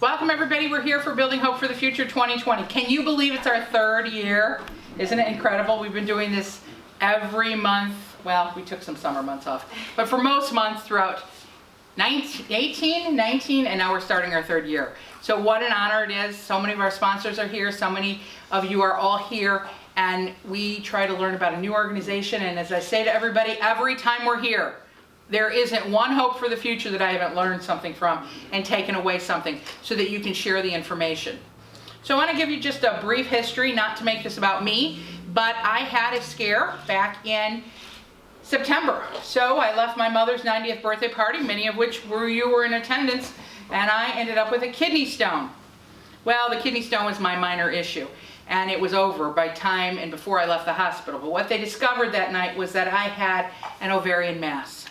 Welcome everybody, we're here for Building Hope for the Future 2020. Can you believe it's our third year? Isn't it incredible? We've been doing this every month. Well, we took some summer months off, but for most months throughout 18, 19, and now we're starting our third year. So what an honor it is. So many of our sponsors are here, so many of you are all here, and we try to learn about a new organization. And as I say to everybody, every time we're here, there isn't one hope for the future that I haven't learned something from and taken away something so that you can share the information. So I want to give you just a brief history, not to make this about me, but I had a scare back in September. So I left my mother's 90th birthday party, many of which you were in attendance, and I ended up with a kidney stone. Well, the kidney stone was my minor issue, and it was over by time and before I left the hospital. But what they discovered that night was that I had an ovarian mass.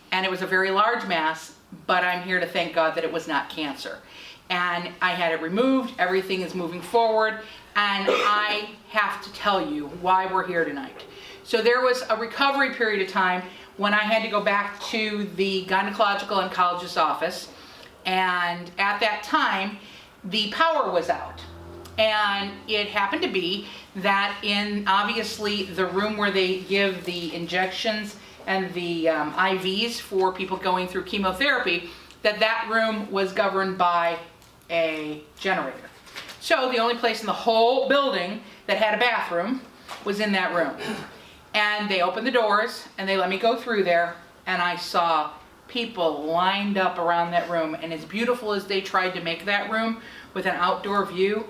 And it was a very large mass, but I'm here to thank God that it was not cancer. And I had it removed, everything is moving forward, and I have to tell you why we're here tonight. So there was a recovery period of time when I had to go back to the gynecological oncologist's office, and at that time, the power was out. And it happened to be that in obviously the room where they give the injections and the IVs for people going through chemotherapy, that room was governed by a generator. So the only place in the whole building that had a bathroom was in that room. And they opened the doors and they let me go through there, and I saw people lined up around that room, and as beautiful as they tried to make that room with an outdoor view,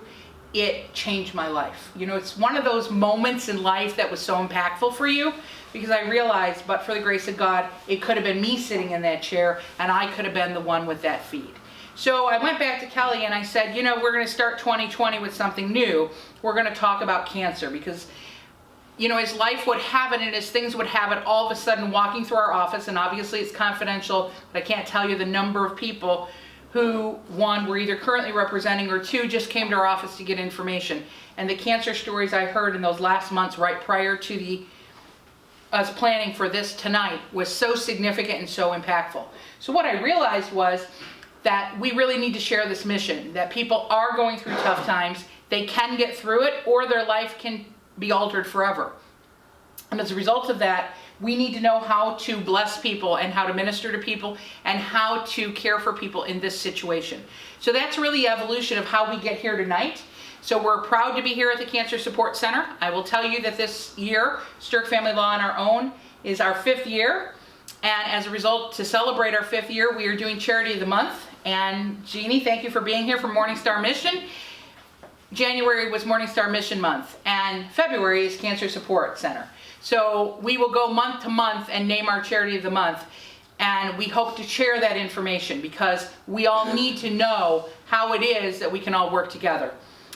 it changed my life. You know, it's one of those moments in life that was so impactful for you, because I realized, but for the grace of God, it could have been me sitting in that chair, and I could have been the one with that feed. So I went back to Kelly and I said, you know, we're going to start 2020 with something new. We're going to talk about cancer, because, you know, as life would have it and as things would have it, all of a sudden walking through our office, and obviously it's confidential, but I can't tell you the number of people who, one, were either currently representing, or two, just came to our office to get information. And the cancer stories I heard in those last months right prior to us planning for this tonight was so significant and so impactful. So what I realized was that we really need to share this mission, that people are going through tough times, they can get through it, or their life can be altered forever. And as a result of that, we need to know how to bless people and how to minister to people and how to care for people in this situation. So that's really the evolution of how we get here tonight. So we're proud to be here at the Cancer Support Center. I will tell you that this year, Sterk Family Law on Our Own is our 5th year. And as a result, to celebrate our 5th year, we are doing Charity of the Month. And Jeannie, thank you for being here for Morning Star Mission. January was Morning Star Mission Month, and February is Cancer Support Center. So we will go month to month and name our Charity of the Month. And we hope to share that information, because we all need to know how it is that we can all work together.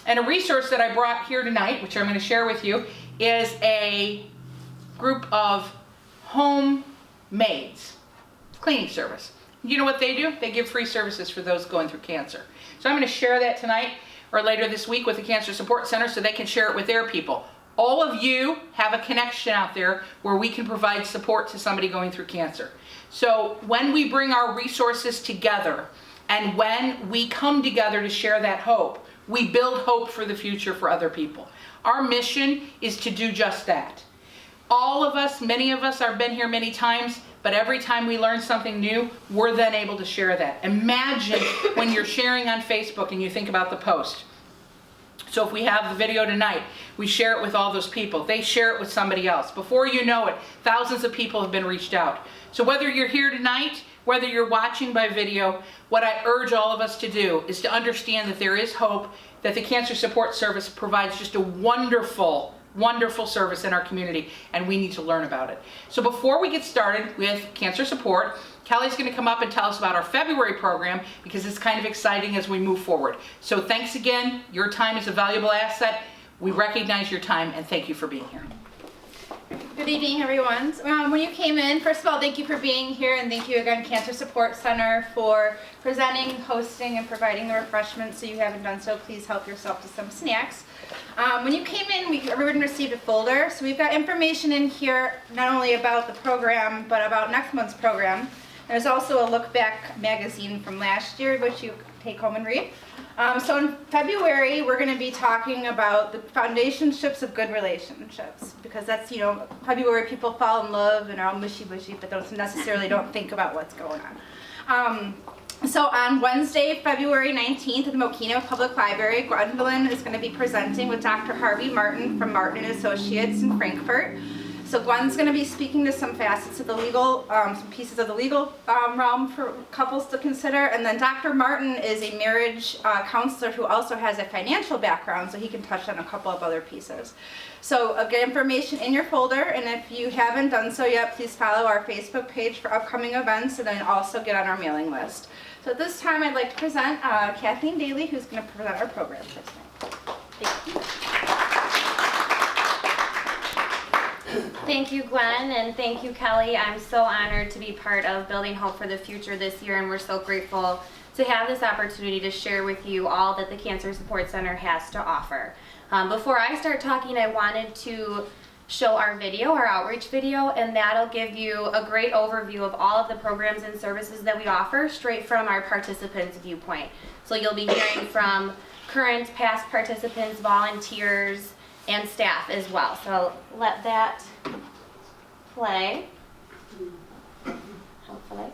And a resource that I brought here tonight, which I'm going to share with you, is a group of home maids, cleaning service. You know what they do? They give free services for those going through cancer. So I'm going to share that tonight or later this week with the Cancer Support Center so they can share it with their people. All of you have a connection out there where we can provide support to somebody going through cancer. So when we bring our resources together and when we come together to share that hope, we build hope for the future for other people. Our mission is to do just that. All of us, many of us have been here many times, but every time we learn something new, we're then able to share that. Imagine when you're sharing on Facebook and you think about the post. So if we have the video tonight, we share it with all those people. They share it with somebody else. Before you know it, thousands of people have been reached out. So whether you're here tonight, whether you're watching by video, what I urge all of us to do is to understand that there is hope, that the Cancer Support Service provides just a wonderful service in our community, and we need to learn about it. So before we get started with cancer support, Kelly's going to come up and tell us about our February program, because it's kind of exciting as we move forward. So thanks again. Your time is a valuable asset. We recognize your time, and thank you for being here. Good evening, everyone. When you came in, first of all, thank you for being here, and thank you again, Cancer Support Center, for presenting, hosting, and providing the refreshments. So you haven't done so, please help yourself to some snacks. When you came in, everyone received a folder. So we've got information in here not only about the program, but about next month's program. There's also a look back magazine from last year, which you take home and read. So in February, we're going to be talking about the foundationships of good relationships, because that's, February people fall in love and are all mushy-bushy, but don't think about what's going on. So on Wednesday, February 19th at the Mokino Public Library, Gwendolyn is going to be presenting with Dr. Harvey Martin from Martin & Associates in Frankfurt. So Gwen's going to be speaking to some facets of the legal, some pieces of the legal realm for couples to consider. And then Dr. Martin is a marriage counselor who also has a financial background, so he can touch on a couple of other pieces. So get information in your folder, and if you haven't done so yet, please follow our Facebook page for upcoming events, and then also get on our mailing list. So at this time, I'd like to present Kathleen Daly, who's going to present our program for tonight. Thank you. Thank you, Gwen, and thank you, Kelly. I'm so honored to be part of Building Hope for the Future this year, and we're so grateful to have this opportunity to share with you all that the Cancer Support Center has to offer. Before I start talking, I wanted to show our video, our outreach video, and that'll give you a great overview of all of the programs and services that we offer straight from our participants' viewpoint. So you'll be hearing from current, past participants, volunteers, and staff as well. So let that play, hopefully.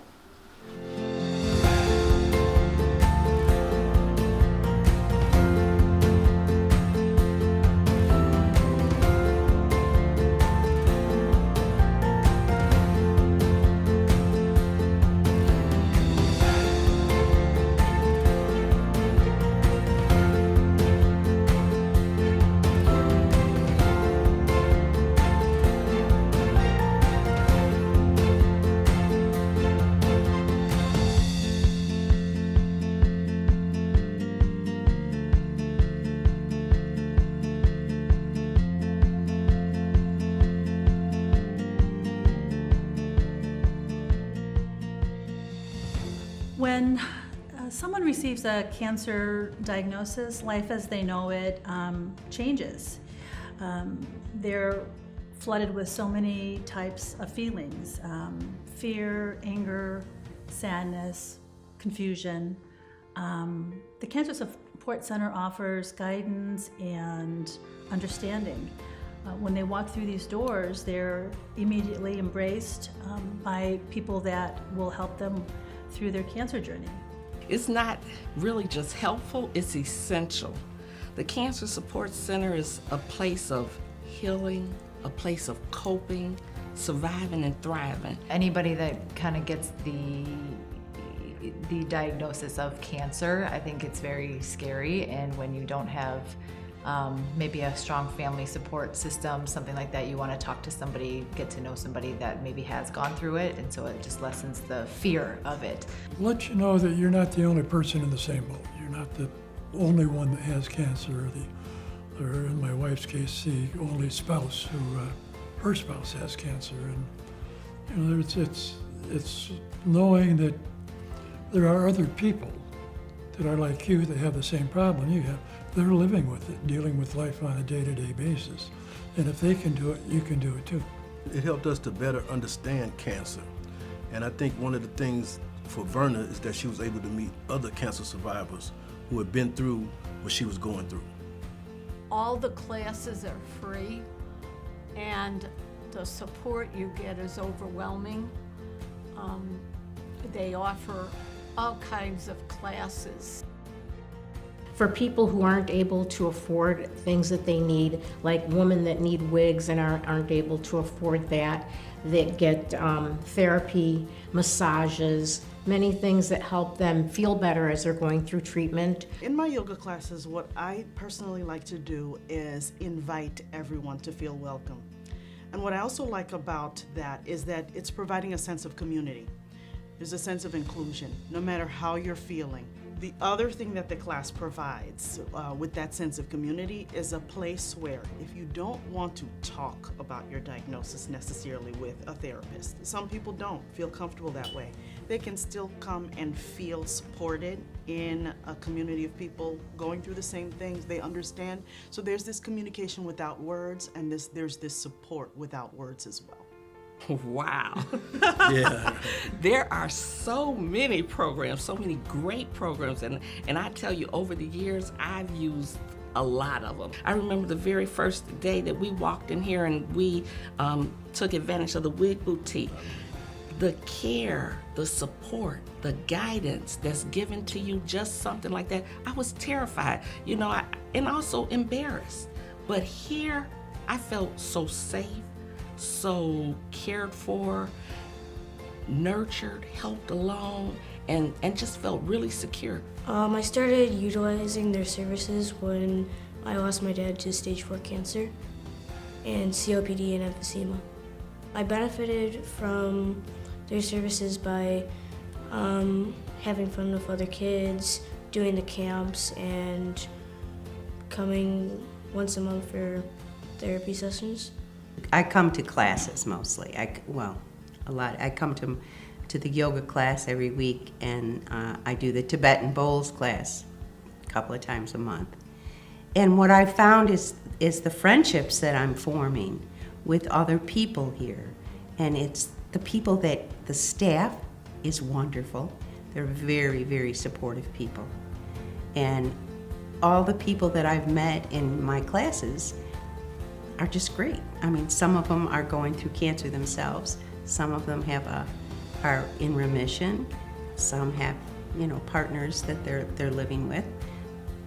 When someone receives a cancer diagnosis, life as they know it changes. They're flooded with so many types of feelings: fear, anger, sadness, confusion. The Cancer Support Center offers guidance and understanding. When they walk through these doors, they're immediately embraced by people that will help them through their cancer journey. It's not really just helpful, it's essential. The Cancer Support Center is a place of healing, a place of coping, surviving and thriving. Anybody that kind of gets the diagnosis of cancer, I think it's very scary, and when you don't have maybe a strong family support system, something like that, you want to talk to somebody, get to know somebody that maybe has gone through it, and so it just lessens the fear of it. Let you know that you're not the only person in the same boat. You're not the only one that has cancer, or in my wife's case, the only spouse who, her spouse has cancer. And it's knowing that there are other people that are like you that have the same problem you have. They're living with it, dealing with life on a day-to-day basis. And if they can do it, you can do it too. It helped us to better understand cancer. And I think one of the things for Verna is that she was able to meet other cancer survivors who had been through what she was going through. All the classes are free, and the support you get is overwhelming. They offer all kinds of classes. For people who aren't able to afford things that they need, like women that need wigs and aren't able to afford that get therapy, massages, many things that help them feel better as they're going through treatment. In my yoga classes, what I personally like to do is invite everyone to feel welcome. And what I also like about that is that it's providing a sense of community. There's a sense of inclusion, no matter how you're feeling. The other thing that the class provides with that sense of community is a place where if you don't want to talk about your diagnosis necessarily with a therapist, some people don't feel comfortable that way, they can still come and feel supported in a community of people going through the same things. They understand. So there's this communication without words, and there's this support without words as well. Wow. Yeah. There are so many programs, so many great programs, and I tell you, over the years, I've used a lot of them. I remember the very first day that we walked in here and we took advantage of the wig boutique. The care, the support, the guidance that's given to you, just something like that, I was terrified, and also embarrassed. But here, I felt so safe, so cared for, nurtured, helped along, and just felt really secure. I started utilizing their services when I lost my dad to stage 4 cancer and COPD and emphysema. I benefited from their services by having fun with other kids, doing the camps, and coming once a month for therapy sessions. I come to classes mostly. A lot. I come to the yoga class every week, and I do the Tibetan bowls class a couple of times a month. And what I found is the friendships that I'm forming with other people here. And it's the people that the staff is wonderful. They're very, very supportive people. And all the people that I've met in my classes are just great. I mean, some of them are going through cancer themselves. Some of them are in remission. Some have, partners that they're living with.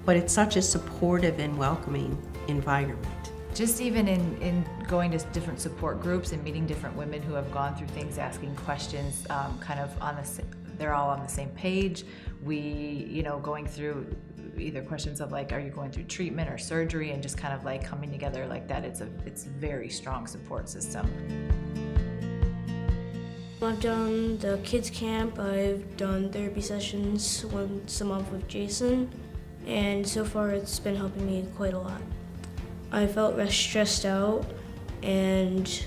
But it's such a supportive and welcoming environment. Just even in going to different support groups and meeting different women who have gone through things, asking questions, they're all on the same page. We, going through either questions of like, are you going through treatment or surgery, and just kind of like coming together like that. It's a very strong support system. I've done the kids camp, I've done therapy sessions once a month with Jason, and so far it's been helping me quite a lot. I felt less stressed out and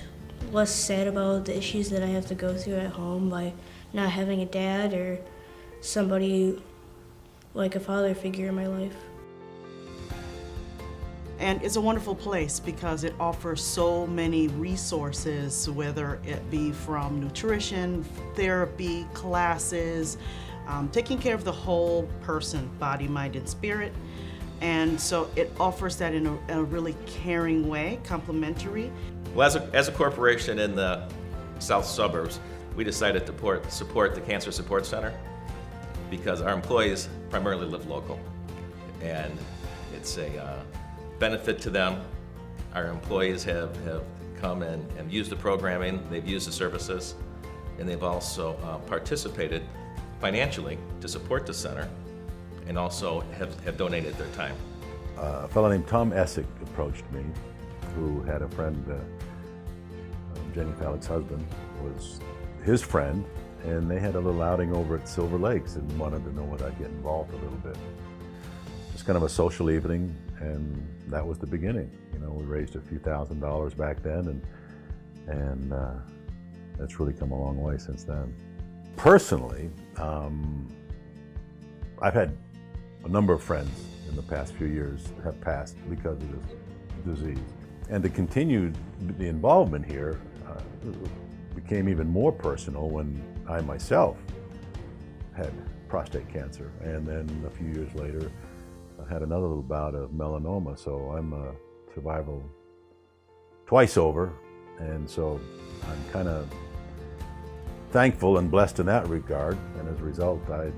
less sad about the issues that I have to go through at home by not having a dad or somebody like a father figure in my life. And it's a wonderful place because it offers so many resources, whether it be from nutrition, therapy, classes, taking care of the whole person, body, mind, and spirit. And so it offers that in a really caring way, complimentary. Well, as a corporation in the south suburbs, we decided to support the Cancer Support Center because our employees primarily live local. And it's a benefit to them. Our employees have come and used the programming, they've used the services, and they've also participated financially to support the center, and also have donated their time. A fellow named Tom Essick approached me, who had a friend, Jenny Fallick's husband was his friend, and they had a little outing over at Silver Lakes and wanted to know whether I'd get involved a little bit. Just kind of a social evening, and that was the beginning. We raised a few $1,000s back then, and that's really come a long way since then. Personally, I've had a number of friends in the past few years have passed because of this disease. And to continue the involvement here became even more personal when I myself had prostate cancer. And then a few years later, I had another little bout of melanoma. So I'm a survivor twice over. And so I'm kind of thankful and blessed in that regard. And as a result, I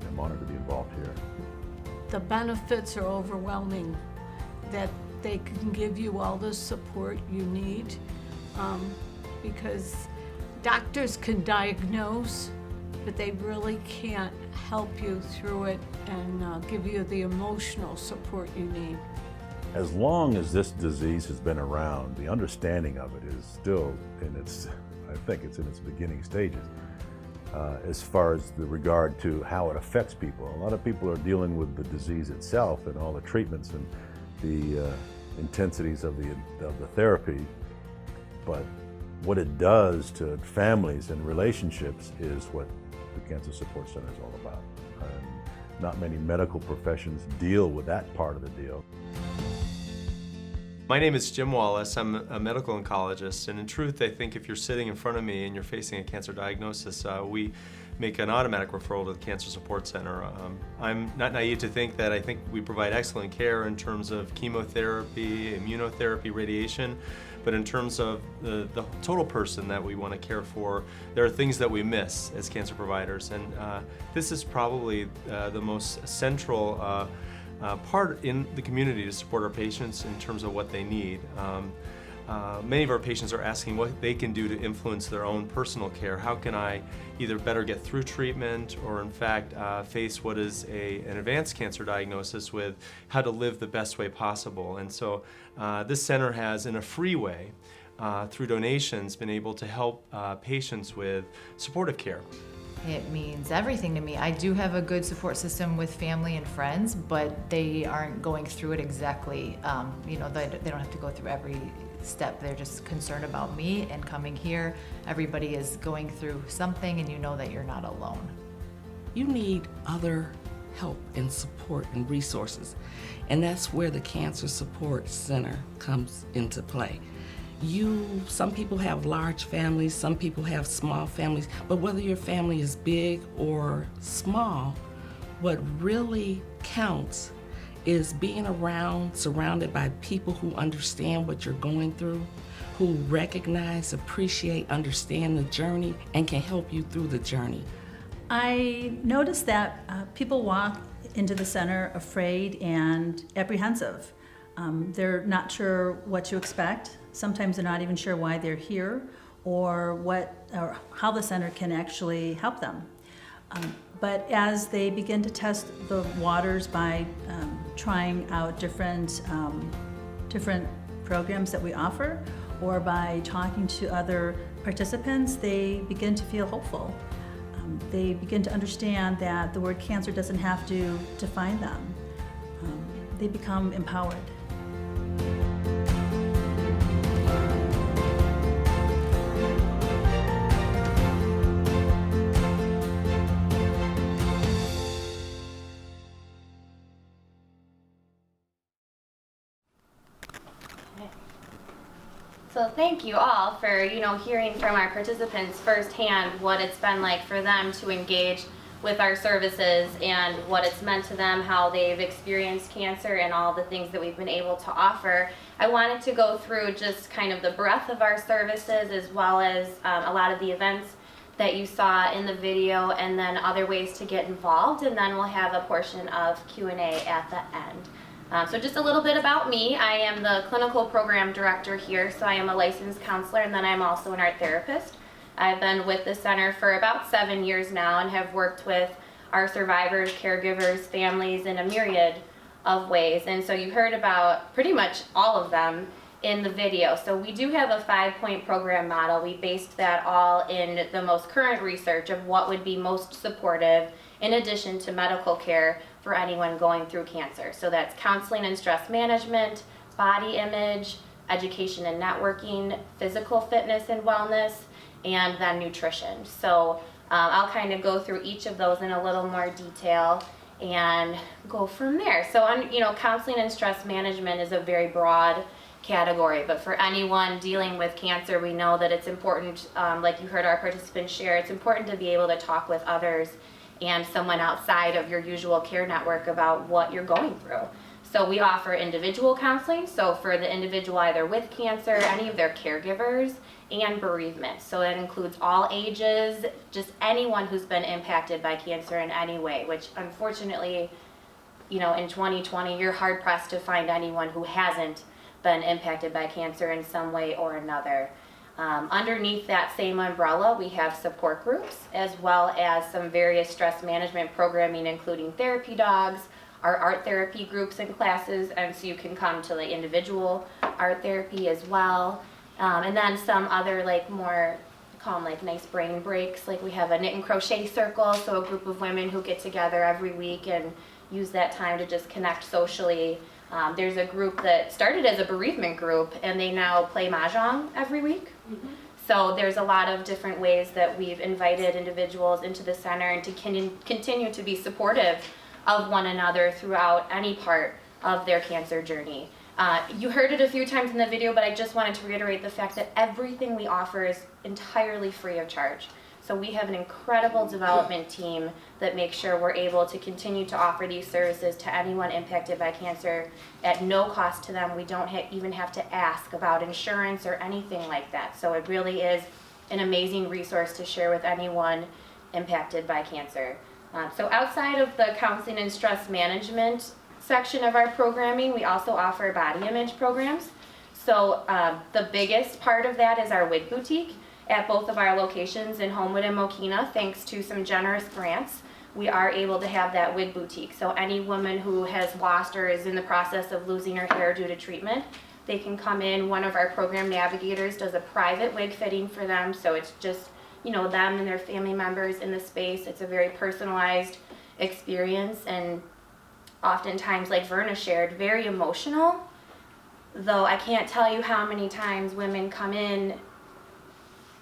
am honored to be involved here. The benefits are overwhelming, that they can give you all the support you need, because doctors can diagnose, but they really can't help you through it and give you the emotional support you need. As long as this disease has been around, the understanding of it is still I think it's in its beginning stages. As far as the regard to how it affects people. A lot of people are dealing with the disease itself and all the treatments and the intensities of the therapy, but what it does to families and relationships is what the Cancer Support Center is all about. And not many medical professions deal with that part of the deal. My name is Jim Wallace. I'm a medical oncologist, and in truth, I think if you're sitting in front of me and you're facing a cancer diagnosis, we make an automatic referral to the Cancer Support Center. I'm not naive to think that I think we provide excellent care in terms of chemotherapy, immunotherapy, radiation, but in terms of the total person that we want to care for, there are things that we miss as cancer providers, and this is probably the most central part in the community to support our patients in terms of what they need. Many of our patients are asking what they can do to influence their own personal care. How can I either better get through treatment or in fact face what is an advanced cancer diagnosis with how to live the best way possible. And so this center has, in a free way, through donations, been able to help patients with supportive care. It means everything to me. I do have a good support system with family and friends, but they aren't going through it exactly. They don't have to go through every step. They're just concerned about me, and coming here, everybody is going through something, and you know that you're not alone. You need other help and support and resources, and that's where the Cancer Support Center comes into play. Some people have large families, some people have small families, but whether your family is big or small, what really counts is being surrounded by people who understand what you're going through, who recognize, appreciate, understand the journey, and can help you through the journey. I noticed that people walk into the center afraid and apprehensive. They're not sure what to expect. Sometimes they're not even sure why they're here or how the center can actually help them. But as they begin to test the waters by trying out different programs that we offer, or by talking to other participants, they begin to feel hopeful. They begin to understand that the word cancer doesn't have to define them. They become empowered. So thank you all for, hearing from our participants firsthand what it's been like for them to engage with our services and what it's meant to them, how they've experienced cancer and all the things that we've been able to offer. I wanted to go through just kind of the breadth of our services as well as a lot of the events that you saw in the video, and then other ways to get involved, and then we'll have a portion of Q&A at the end. So just a little bit about me. I am the clinical program director here, so I am a licensed counselor, and then I'm also an art therapist. I've been with the center for about 7 years now and have worked with our survivors, caregivers, families in a myriad of ways. And so you heard about pretty much all of them in the video. So we do have a 5-point program model. We based that all in the most current research of what would be most supportive in addition to medical care for anyone going through cancer. So that's counseling and stress management, body image, education and networking, physical fitness and wellness, and then nutrition. So I'll kind of go through each of those in a little more detail and go from there. So counseling and stress management is a very broad category, but for anyone dealing with cancer, we know that it's important, like you heard our participants share, it's important to be able to talk with others and someone outside of your usual care network about what you're going through. So we offer individual counseling, so for the individual either with cancer, any of their caregivers, and bereavement. So that includes all ages, just anyone who's been impacted by cancer in any way, which unfortunately, in 2020, you're hard pressed to find anyone who hasn't been impacted by cancer in some way or another. Underneath that same umbrella, we have support groups, as well as some various stress management programming, including therapy dogs, our art therapy groups and classes, and so you can come to the individual art therapy as well. And then some other more, call them nice brain breaks, like we have a knit and crochet circle, so a group of women who get together every week and use that time to just connect socially. There's a group that started as a bereavement group, and they now play mahjong every week. Mm-hmm. So there's a lot of different ways that we've invited individuals into the center and to continue to be supportive of one another throughout any part of their cancer journey. You heard it a few times in the video, but I just wanted to reiterate the fact that everything we offer is entirely free of charge. So we have an incredible development team that makes sure we're able to continue to offer these services to anyone impacted by cancer at no cost to them. We don't even have to ask about insurance or anything like that. So it really is an amazing resource to share with anyone impacted by cancer. So outside of the counseling and stress management section of our programming, we also offer body image programs. So the biggest part of that is our wig boutique at both of our locations in Homewood and Mokina. Thanks to some generous grants, we are able to have that wig boutique. So any woman who has lost or is in the process of losing her hair due to treatment, they can come in. One of our program navigators does a private wig fitting for them, so it's just, you know, them and their family members in the space. It's a very personalized experience, and oftentimes, like Verna shared, very emotional. Though I can't tell you how many times women come in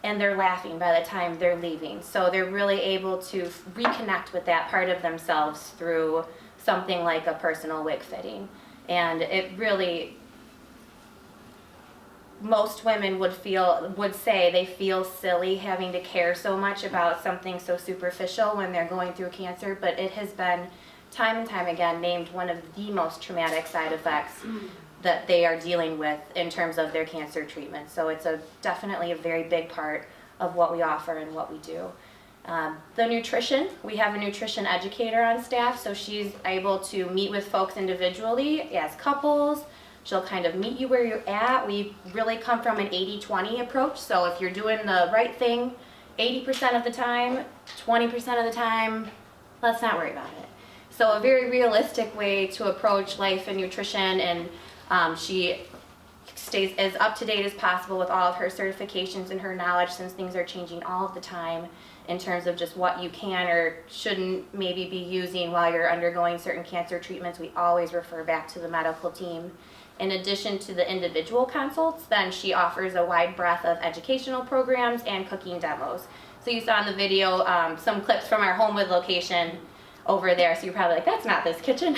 and they're laughing by the time they're leaving. So they're really able to reconnect with that part of themselves through something like a personal wig fitting. And it really, most women would say they feel silly having to care so much about something so superficial when they're going through cancer, but it has been time and time again named one of the most traumatic side effects that they are dealing with in terms of their cancer treatment. So it's definitely a very big part of what we offer and what we do. The nutrition, we have a nutrition educator on staff, so she's able to meet with folks individually as couples. She'll kind of meet you where you're at. We really come from an 80-20 approach, so if you're doing the right thing 80% of the time, 20% of the time, let's not worry about it. So a very realistic way to approach life and nutrition, and she stays as up to date as possible with all of her certifications and her knowledge, since things are changing all of the time in terms of just what you can or shouldn't maybe be using while you're undergoing certain cancer treatments. We always refer back to the medical team. In addition to the individual consults, then she offers a wide breadth of educational programs and cooking demos. So you saw in the video some clips from our Homewood location over there, so you're probably like, that's not this kitchen.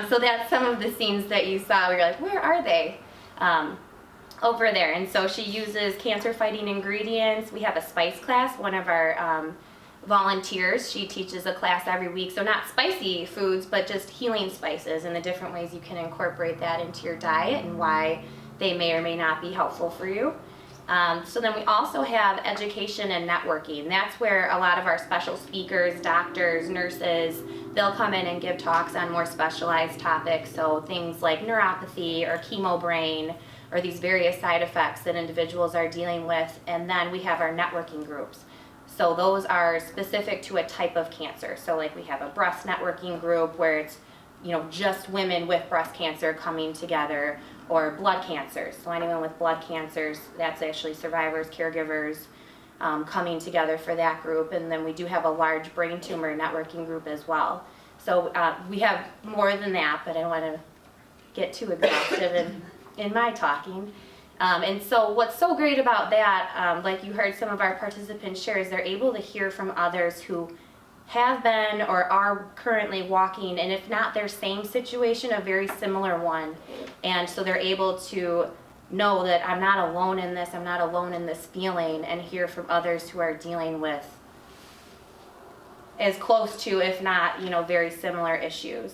So that's some of the scenes that you saw. We were like, where are they? Over there. And so she uses cancer fighting ingredients. We have a spice class. One of our volunteers, she teaches a class every week. So not spicy foods, but just healing spices and the different ways you can incorporate that into your diet and why they may or may not be helpful for you. So then we also have education and networking. That's where a lot of our special speakers, doctors, nurses, they'll come in and give talks on more specialized topics. So things like neuropathy or chemo brain or these various side effects that individuals are dealing with. And then we have our networking groups. So those are specific to a type of cancer. So like we have a breast networking group where it's, you know, just women with breast cancer coming together, or blood cancers. So anyone with blood cancers, that's actually survivors, caregivers, coming together for that group. And then we do have a large brain tumor networking group as well. So we have more than that, but I don't want to get too exhaustive in my talking. And so what's so great about that, like you heard some of our participants share, is they're able to hear from others who have been or are currently walking, and if not their same situation, a very similar one. And so they're able to know that I'm not alone in this, I'm not alone in this feeling, and hear from others who are dealing with as close to, if not, you know, very similar issues.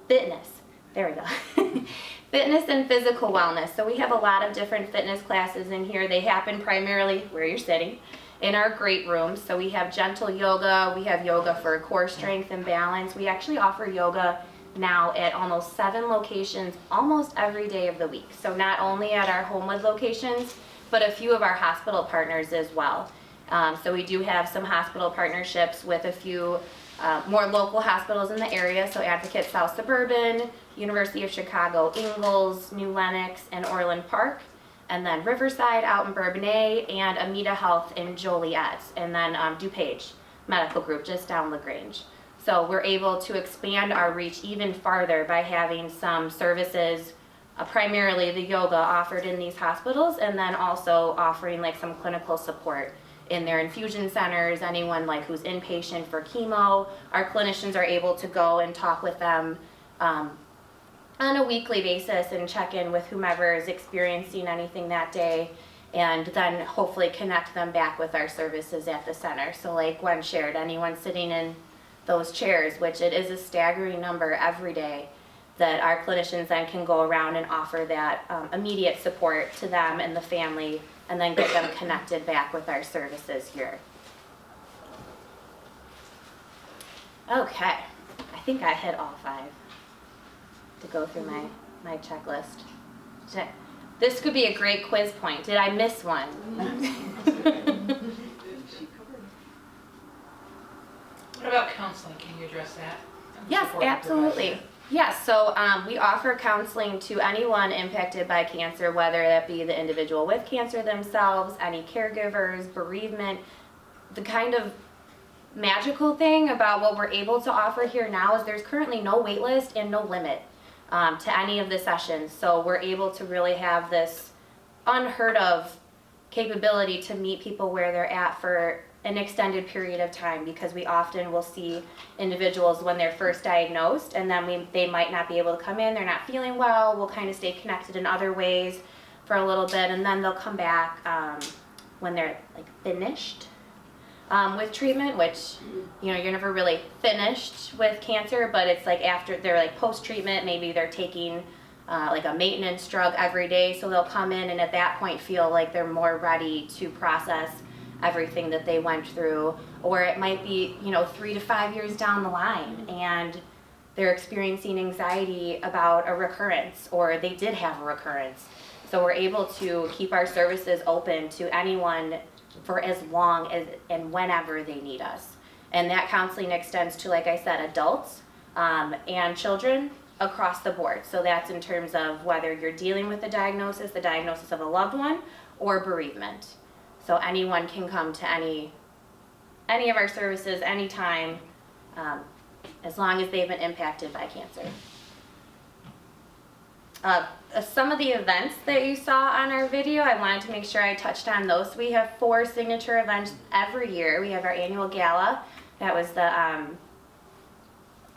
Fitness, there we go. Fitness and physical wellness. So we have a lot of different fitness classes in here. They happen primarily where you're sitting, in our great rooms. So we have gentle yoga, we have yoga for core strength and balance. We actually offer yoga now at almost 7 locations almost every day of the week. So not only at our Homewood locations, but a few of our hospital partners as well. So we do have some hospital partnerships with a few more local hospitals in the area. So Advocate South Suburban, University of Chicago Ingalls, New Lenox, and Orland Park. And then Riverside out in Bourbonnais, and Amita Health in Joliet, and then DuPage Medical Group just down LaGrange. So we're able to expand our reach even farther by having some services, primarily the yoga offered in these hospitals, and then also offering like some clinical support in their infusion centers, anyone like who's inpatient for chemo. Our clinicians are able to go and talk with them on a weekly basis and check in with whomever is experiencing anything that day, and then hopefully connect them back with our services at the center. So like Gwen shared, anyone sitting in those chairs, which it is a staggering number every day, that our clinicians then can go around and offer that immediate support to them and the family, and then get them connected back with our services here. Okay, I think I hit all 5 to go through my checklist. This could be a great quiz point. Did I miss one? What about counseling? Can you address that? Yes, Support absolutely. providers. Yes, so we offer counseling to anyone impacted by cancer, whether that be the individual with cancer themselves, any caregivers, bereavement. The kind of magical thing about what we're able to offer here now is there's currently no wait list and no limit to any of the sessions. So we're able to really have this unheard of capability to meet people where they're at for an extended period of time, because we often will see individuals when they're first diagnosed, and then they might not be able to come in, they're not feeling well, we'll kind of stay connected in other ways for a little bit, and then they'll come back when they're like finished with treatment, which, you know, you're never really finished with cancer, but it's like after they're like post-treatment, maybe they're taking like a maintenance drug every day, so they'll come in and at that point feel like they're more ready to process everything that they went through. Or it might be, you know, 3 to 5 years down the line and they're experiencing anxiety about a recurrence, or they did have a recurrence. So we're able to keep our services open to anyone for as long as and whenever they need us. And that counseling extends to, like I said, adults and children across the board. So that's in terms of whether you're dealing with the diagnosis of a loved one, or bereavement. So anyone can come to any of our services anytime, as long as they've been impacted by cancer. Some of the events that you saw on our video, I wanted to make sure I touched on those. We have 4 signature events every year. We have our annual gala. That was the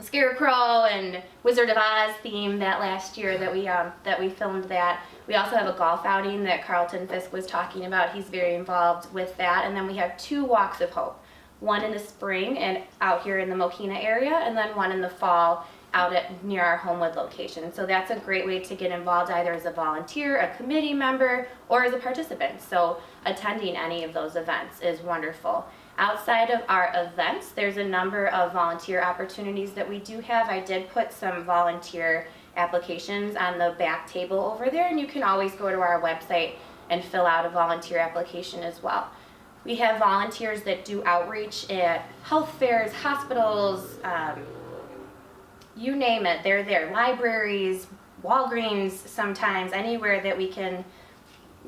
Scarecrow and Wizard of Oz theme that last year that we filmed that. We also have a golf outing that Carlton Fisk was talking about. He's very involved with that. And then we have 2 walks of hope. One in the spring and out here in the Mokina area, and then one in the fall out near our Homewood location. So that's a great way to get involved either as a volunteer, a committee member, or as a participant. So attending any of those events is wonderful. Outside of our events, there's a number of volunteer opportunities that we do have. I did put some volunteer applications on the back table over there, and you can always go to our website and fill out a volunteer application as well. We have volunteers that do outreach at health fairs, hospitals, you name it, they're there. Libraries, Walgreens sometimes, anywhere that we can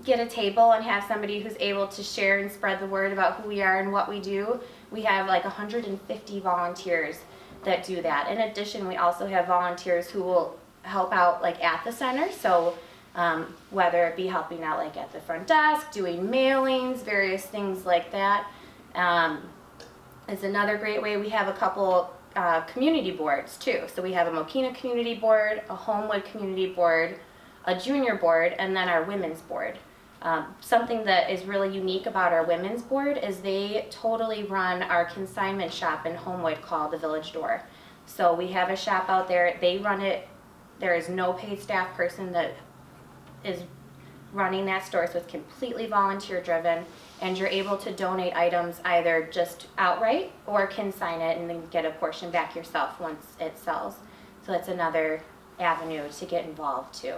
get a table and have somebody who's able to share and spread the word about who we are and what we do. We have like 150 volunteers that do that. In addition, we also have volunteers who will help out like at the center. So whether it be helping out like at the front desk, doing mailings, various things like that. It's another great way. We have a couple community boards too. So we have a Mokina community board, a Homewood community board, a junior board, and then our women's board. Something that is really unique about our women's board is they totally run our consignment shop in Homewood called the Village Door. So we have a shop out there, they run it, there is no paid staff person that is running that store, so it's completely volunteer driven, and you're able to donate items either just outright or consign it and then get a portion back yourself once it sells. So that's another avenue to get involved too.